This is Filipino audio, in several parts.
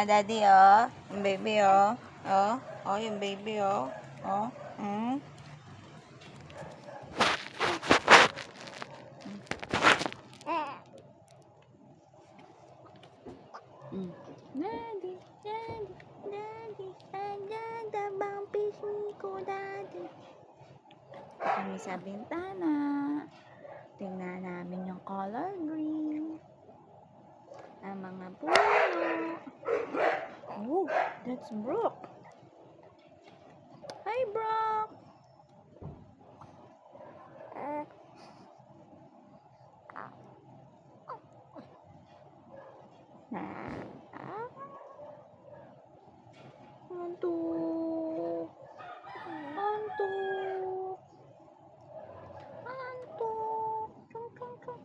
Daddy, oh. Yung baby, oh. Oh, oh, yung baby, oh. Oh, Daddy, daddy, daddy, andyan the bumpis ko, daddy. Kami sa bintana. Tingnan namin yung color green. Ang mga puno. Oh, that's Brooke. Hi, Brooke. Antuk. Antuk. Antuk. Tung, tung, tung.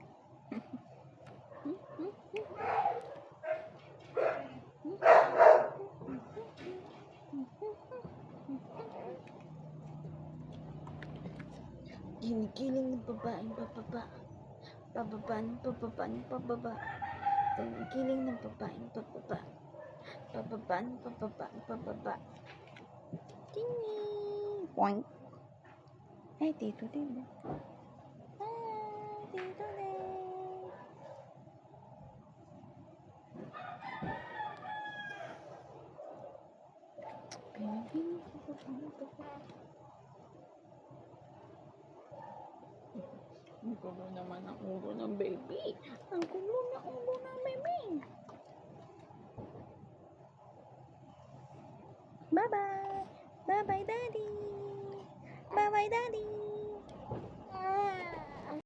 Ginigiling ng babaeng bababa. Pababa ng pababa ng pababa. Ginigiling ng babaeng bababa. Pababa ng pababa ng pababa. Tingin. Point. Ay, tito din. Tito din. Pinipinig ko pa siya. Ang gulo naman ang ulo ng baby. Ang gulo ng ulo ng baby. Bye-bye. Bye-bye, daddy. Bye-bye, daddy.